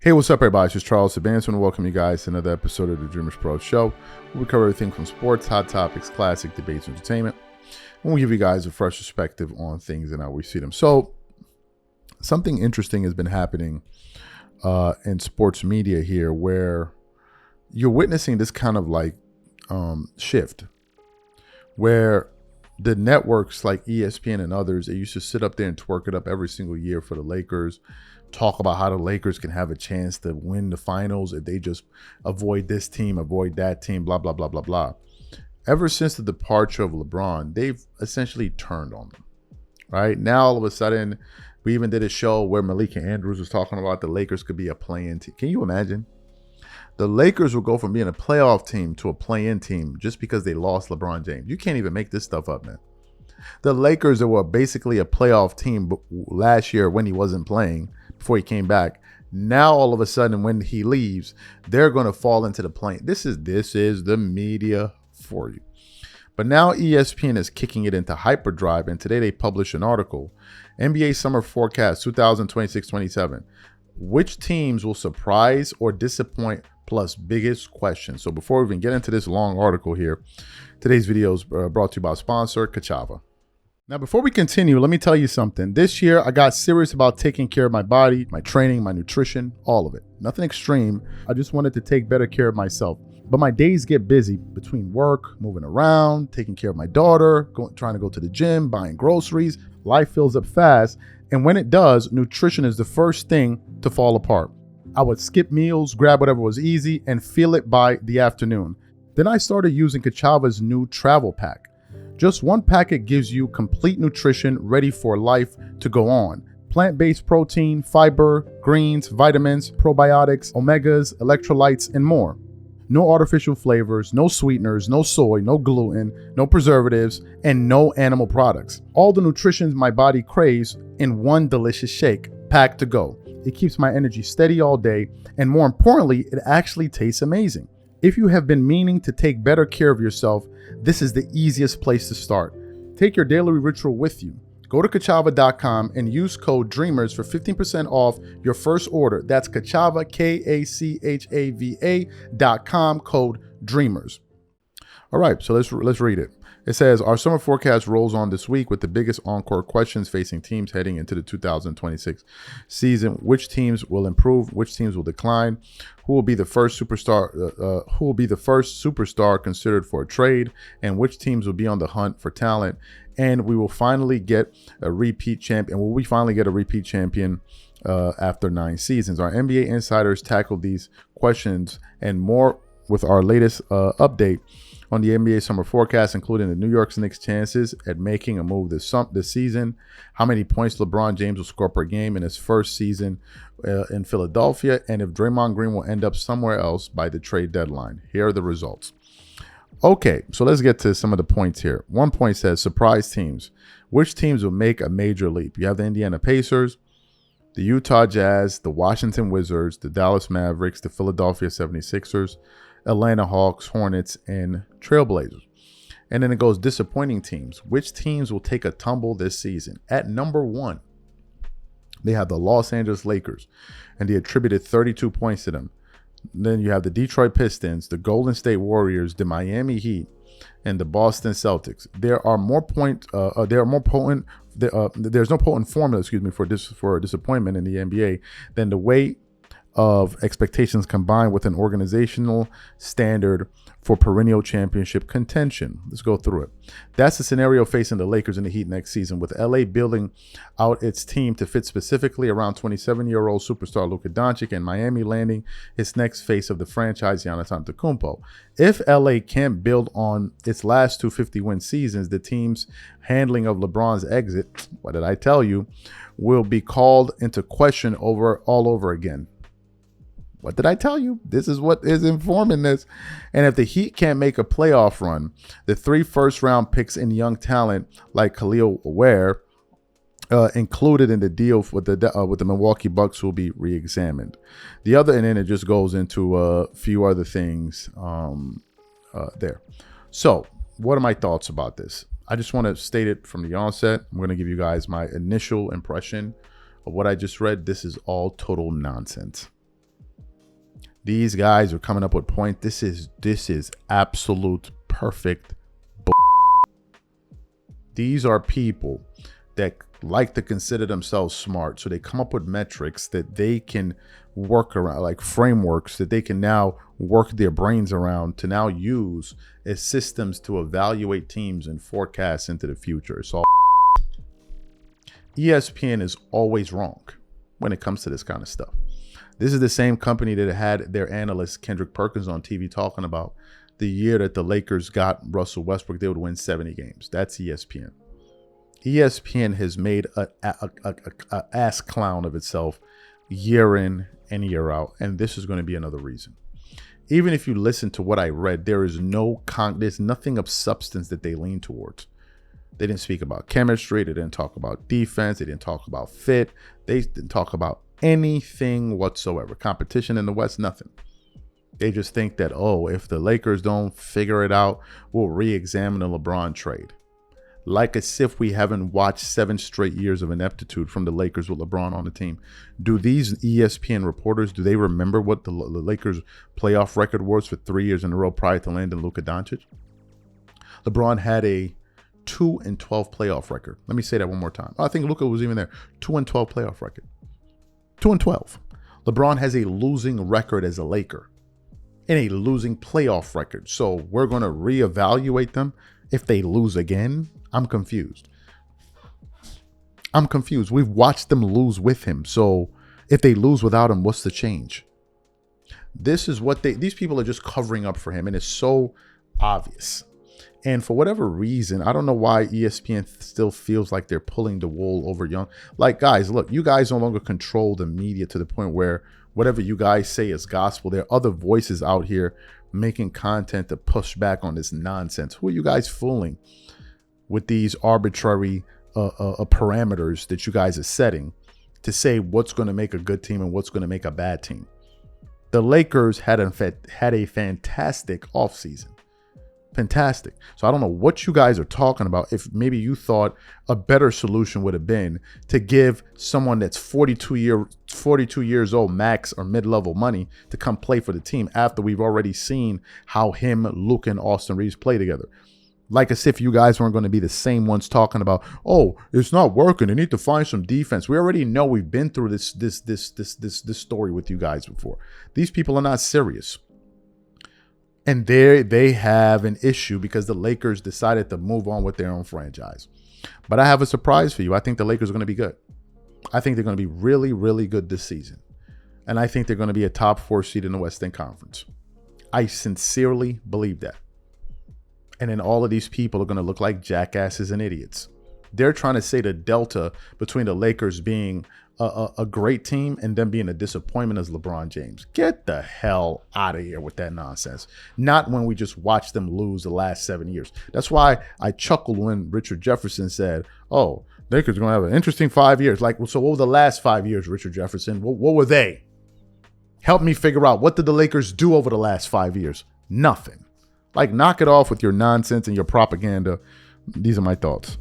Hey, what's up, everybody? It's just Charles Sabanson, and welcome you guys to another episode of the DREAMERSPRO show. We cover everything from sports, hot topics, classic debates, entertainment, and we give you guys a fresh perspective on things and how we see them. So, something interesting has been happening in sports media here, where you're witnessing this kind of like shift, where the networks like ESPN and others, they used to sit up there and twerk it up every single year for the Lakers, talk about how the Lakers can have a chance to win the finals if they just avoid this team, avoid that team, blah, blah, blah, blah, blah. Ever since the departure of LeBron, they've essentially turned on them, right? Now, all of a sudden, we even did a show where Malika Andrews was talking about the Lakers could be a play-in team. Can you imagine? The Lakers will go from being a playoff team to a play-in team just because they lost LeBron James. You can't even make this stuff up, man. The Lakers that were basically a playoff team last year when he wasn't playing, before he came back, now all of a sudden when he leaves, they're going to fall into the plane. This is the media for you. But now ESPN is kicking it into hyperdrive, and today they published an article, NBA Summer Forecast 2026-27. Which teams will surprise or disappoint, plus biggest questions. So before we even get into this long article here, today's video is brought to you by our sponsor, Kachava. Now, before we continue, let me tell you something. This year, I got serious about taking care of my body, my training, my nutrition, all of it. Nothing extreme. I just wanted to take better care of myself. But my days get busy between work, moving around, taking care of my daughter, trying to go to the gym, buying groceries. Life fills up fast. And when it does, nutrition is the first thing to fall apart. I would skip meals, grab whatever was easy, and feel it by the afternoon. Then I started using Kachava's new travel pack. Just one packet gives you complete nutrition ready for life to go on. Plant-based protein, fiber, greens, vitamins, probiotics, omegas, electrolytes, and more. No artificial flavors, no sweeteners, no soy, no gluten, no preservatives, and no animal products. All the nutrition my body craves in one delicious shake, packed to go. It keeps my energy steady all day, and more importantly, it actually tastes amazing. If you have been meaning to take better care of yourself, this is the easiest place to start. Take your daily ritual with you. Go to Kachava.com and use code DREAMERS for 15% off your first order. That's Kachava, Kachava.com, code DREAMERS. All right, so let's read it. It says, our summer forecast rolls on this week with the biggest on-court questions facing teams heading into the 2026 season. Which teams will improve? Which teams will decline? Who will be the first superstar? Who will be the first superstar considered for a trade? And which teams will be on the hunt for talent? And we will finally get a repeat champion. Will we finally get a repeat champion after 9 seasons? Our NBA insiders tackled these questions and more with our latest update on the NBA summer forecast, including the New York Knicks' chances at making a move this season, how many points LeBron James will score per game in his first season in Philadelphia, and if Draymond Green will end up somewhere else by the trade deadline. Here are the results. Okay, so let's get to some of the points here. One point says surprise teams. Which teams will make a major leap? You have the Indiana Pacers, the Utah Jazz, the Washington Wizards, the Dallas Mavericks, the Philadelphia 76ers, Atlanta Hawks, Hornets, and Trailblazers. And then it goes disappointing teams. Which teams will take a tumble this season? At number 1, they have the Los Angeles Lakers, and they attributed 32 points to them. Then you have the Detroit Pistons, the Golden State Warriors, the Miami Heat, and the Boston Celtics. There's no potent formula, for disappointment in the NBA than the weight of expectations combined with an organizational standard for perennial championship contention. Let's go through it. That's the scenario facing the Lakers and the Heat next season, with LA building out its team to fit specifically around 27-year-old superstar Luka Doncic, and Miami landing its next face of the franchise, Giannis Antetokounmpo. If LA can't build on its last 2 50-win seasons, the team's handling of LeBron's exit, what did I tell you, will be called into question all over again. What did I tell you? This is what is informing this. And if the Heat can't make a playoff run, the 3 first-round picks in young talent like Khalil Ware, included in the deal with the Milwaukee Bucks, will be re-examined. The other, and then it just goes into a few other things there. So, what are my thoughts about this? I just want to state it from the onset. I'm going to give you guys my initial impression of what I just read. This is all total nonsense. These guys are coming up with point. This is absolute perfect bull. These are people that like to consider themselves smart, so they come up with metrics that they can work around, like frameworks that they can now work their brains around to now use as systems to evaluate teams and forecast into the future. It's all ESPN is always wrong when it comes to this kind of stuff. This is the same company that had their analyst Kendrick Perkins on TV talking about the year that the Lakers got Russell Westbrook, they would win 70 games. That's ESPN. ESPN has made a ass clown of itself year in and year out, and this is going to be another reason. Even if you listen to what I read, there's nothing of substance that they lean towards. They didn't speak about chemistry. They didn't talk about defense. They didn't talk about fit. They didn't talk about anything whatsoever. Competition in the West, nothing. They just think that, oh, if the Lakers don't figure it out, we'll re-examine the LeBron trade. Like as if we haven't watched 7 straight years of ineptitude from the Lakers with LeBron on the team. Do these ESPN reporters, do they remember what the Lakers playoff record was for 3 years in a row prior to landing Luka Doncic? LeBron had a 2-12 playoff record. Let me say that one more time. I think Luka was even there. 2-12 playoff record. 2-12. LeBron has a losing record as a Laker and a losing playoff record. So we're going to reevaluate them if they lose again? I'm confused. We've watched them lose with him. So if they lose without him, what's the change? This is what these people are just covering up for him. And it's so obvious. And for whatever reason, I don't know why ESPN still feels like they're pulling the wool over young. Like, guys, look, you guys no longer control the media to the point where whatever you guys say is gospel. There are other voices out here making content to push back on this nonsense. Who are you guys fooling with these arbitrary parameters that you guys are setting to say what's going to make a good team and what's going to make a bad team? The Lakers had a fantastic offseason. Fantastic. So I don't know what you guys are talking about. If maybe you thought a better solution would have been to give someone that's 42 years old max or mid-level money to come play for the team after we've already seen how him, Luke, and Austin Reeves play together. Like as if you guys weren't going to be the same ones talking about, oh, it's not working. They need to find some defense. We already know we've been through this story with you guys before. These people are not serious. And they have an issue because the Lakers decided to move on with their own franchise. But I have a surprise for you. I think the Lakers are going to be good. I think they're going to be really, really good this season. And I think they're going to be a top 4 seed in the Western Conference. I sincerely believe that. And then all of these people are going to look like jackasses and idiots. They're trying to say the delta between the Lakers being a great team and them being a disappointment as LeBron James. Get the hell out of here with that nonsense. Not when we just watched them lose the last 7 years. That's why I chuckled when Richard Jefferson said, oh, Lakers are going to have an interesting 5 years. Like, so what were the last 5 years, Richard Jefferson? What were they? Help me figure out, what did the Lakers do over the last 5 years? Nothing. Like, knock it off with your nonsense and your propaganda. These are my thoughts.